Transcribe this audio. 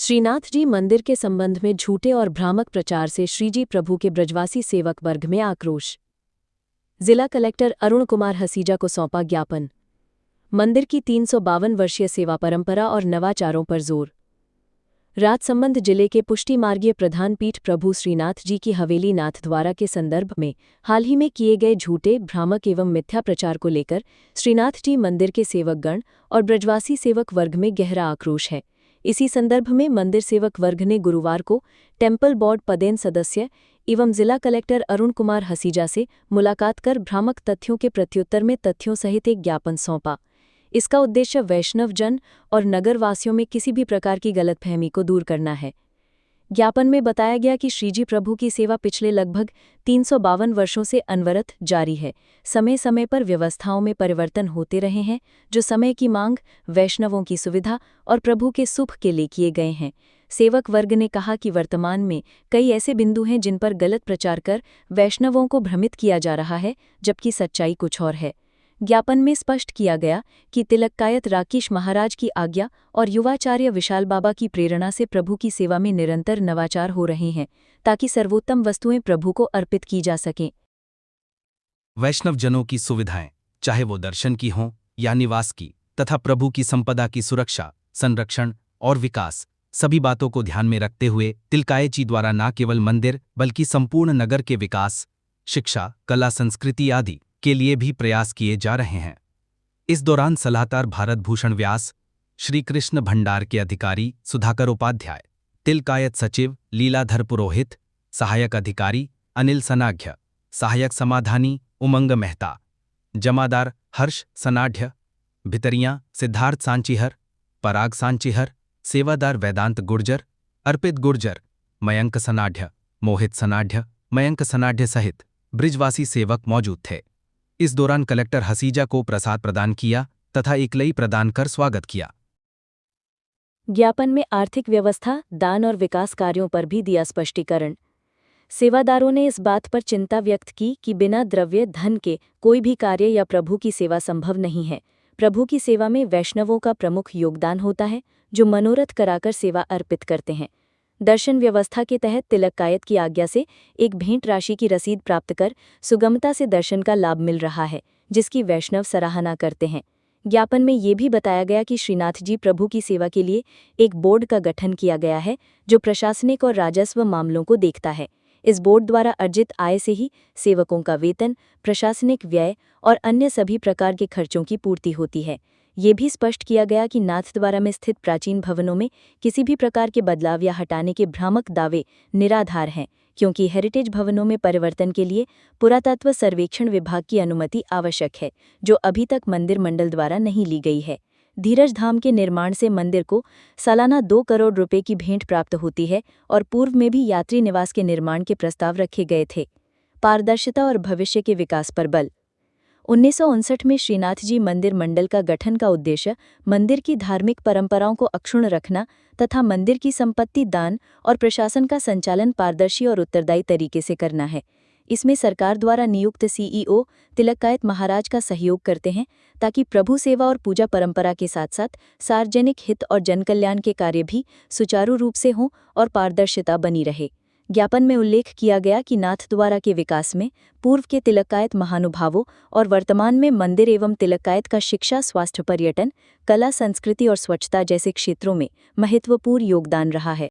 श्रीनाथ जी मंदिर के संबंध में झूठे और भ्रामक प्रचार से श्रीजी प्रभु के ब्रजवासी सेवक वर्ग में आक्रोश। जिला कलेक्टर अरुण कुमार हसीजा को सौंपा ज्ञापन। मंदिर की 352 वर्षीय सेवा परंपरा और नवाचारों पर जोर। राजसमंद जिले के पुष्टि मार्गीय प्रधान पीठ प्रभु श्रीनाथ जी की हवेली नाथद्वारा के संदर्भ में हाल ही में किए गए झूठे, भ्रामक एवं मिथ्या प्रचार को लेकर श्रीनाथ जी मंदिर के सेवकगण और ब्रजवासी सेवक वर्ग में गहरा आक्रोश है। इसी संदर्भ में मंदिर सेवक वर्ग ने गुरुवार को टेम्पल बोर्ड पदेन सदस्य एवं जिला कलेक्टर अरुण कुमार हसीजा से मुलाकात कर भ्रामक तथ्यों के प्रत्युत्तर में तथ्यों सहित एक ज्ञापन सौंपा। इसका उद्देश्य वैष्णव जन और नगरवासियों में किसी भी प्रकार की गलतफहमी को दूर करना है। ज्ञापन में बताया गया कि श्रीजी प्रभु की सेवा पिछले लगभग 352 वर्षों से अनवरत जारी है। समय समय पर व्यवस्थाओं में परिवर्तन होते रहे हैं, जो समय की मांग, वैष्णवों की सुविधा और प्रभु के सुख के लिए किए गए हैं। सेवक वर्ग ने कहा कि वर्तमान में कई ऐसे बिंदु हैं जिन पर गलत प्रचार कर वैष्णवों को भ्रमित किया जा रहा है, जबकि सच्चाई कुछ और है। ज्ञापन में स्पष्ट किया गया कि तिलक्कायत राकेश महाराज की आज्ञा और युवाचार्य विशाल बाबा की प्रेरणा से प्रभु की सेवा में निरंतर नवाचार हो रहे हैं, ताकि सर्वोत्तम वस्तुएं प्रभु को अर्पित की जा सकें। वैष्णव जनों की सुविधाएं, चाहे वो दर्शन की हों या निवास की, तथा प्रभु की संपदा की सुरक्षा, संरक्षण और विकास, सभी बातों को ध्यान में रखते हुए तिलकायत जी द्वारा न केवल मंदिर बल्कि संपूर्ण नगर के विकास, शिक्षा, कला, संस्कृति आदि के लिए भी प्रयास किए जा रहे हैं। इस दौरान सलाहकार भारत भूषण व्यास, श्री कृष्ण भंडार के अधिकारी सुधाकर उपाध्याय, तिलकायत सचिव लीलाधर पुरोहित, सहायक अधिकारी अनिल सनाघ्य, सहायक समाधानी उमंग मेहता, जमादार हर्ष सनाढ़, भितरियां सिद्धार्थ सांचीहर, पराग सांचीहर, सेवादार वेदांत गुर्जर, अर्पित गुर्जर, मयंक सनाढ़, मोहित सनाढ़, मयंक सनाढ़ सहित ब्रिजवासी सेवक मौजूद थे। इस दौरान कलेक्टर हसीजा को प्रसाद प्रदान किया तथा एकलई प्रदान कर स्वागत किया। ज्ञापन में आर्थिक व्यवस्था, दान और विकास कार्यों पर भी दिया स्पष्टीकरण। सेवादारों ने इस बात पर चिंता व्यक्त की कि बिना द्रव्य धन के कोई भी कार्य या प्रभु की सेवा संभव नहीं है। प्रभु की सेवा में वैष्णवों का प्रमुख योगदान होता है, जो मनोरथ कराकर सेवा अर्पित करते हैं। दर्शन व्यवस्था के तहत तिलक्कायत की आज्ञा से एक भेंट राशि की रसीद प्राप्त कर सुगमता से दर्शन का लाभ मिल रहा है, जिसकी वैष्णव सराहना करते हैं। ज्ञापन में ये भी बताया गया कि श्रीनाथ जी प्रभु की सेवा के लिए एक बोर्ड का गठन किया गया है, जो प्रशासनिक और राजस्व मामलों को देखता है। इस बोर्ड द्वारा अर्जित आय से ही सेवकों का वेतन, प्रशासनिक व्यय और अन्य सभी प्रकार के खर्चों की पूर्ति होती है। ये भी स्पष्ट किया गया कि नाथद्वारा में स्थित प्राचीन भवनों में किसी भी प्रकार के बदलाव या हटाने के भ्रामक दावे निराधार हैं, क्योंकि हेरिटेज भवनों में परिवर्तन के लिए पुरातत्व सर्वेक्षण विभाग की अनुमति आवश्यक है, जो अभी तक मंदिर मंडल द्वारा नहीं ली गई है। धीरज धाम के निर्माण से मंदिर को सालाना 2 करोड़ रुपए की भेंट प्राप्त होती है और पूर्व में भी यात्री निवास के निर्माण के प्रस्ताव रखे गए थे। पारदर्शिता और भविष्य के विकास पर बल। 1959 में श्रीनाथ जी मंदिर मंडल का गठन का उद्देश्य मंदिर की धार्मिक परंपराओं को अक्षुण्ण रखना तथा मंदिर की संपत्ति दान और प्रशासन का संचालन पारदर्शी और उत्तरदायी तरीके से करना है। इसमें सरकार द्वारा नियुक्त सीईओ तिलक्कायत महाराज का सहयोग करते हैं, ताकि प्रभु सेवा और पूजा परंपरा के साथ साथ सार्वजनिक हित और जनकल्याण के कार्य भी सुचारू रूप से हों और पारदर्शिता बनी रहे। ज्ञापन में उल्लेख किया गया कि नाथद्वारा के विकास में पूर्व के तिलक्कायत महानुभावों और वर्तमान में मंदिर एवं तिलक्कायत का शिक्षा, स्वास्थ्य, पर्यटन, कला, संस्कृति और स्वच्छता जैसे क्षेत्रों में महत्वपूर्ण योगदान रहा है।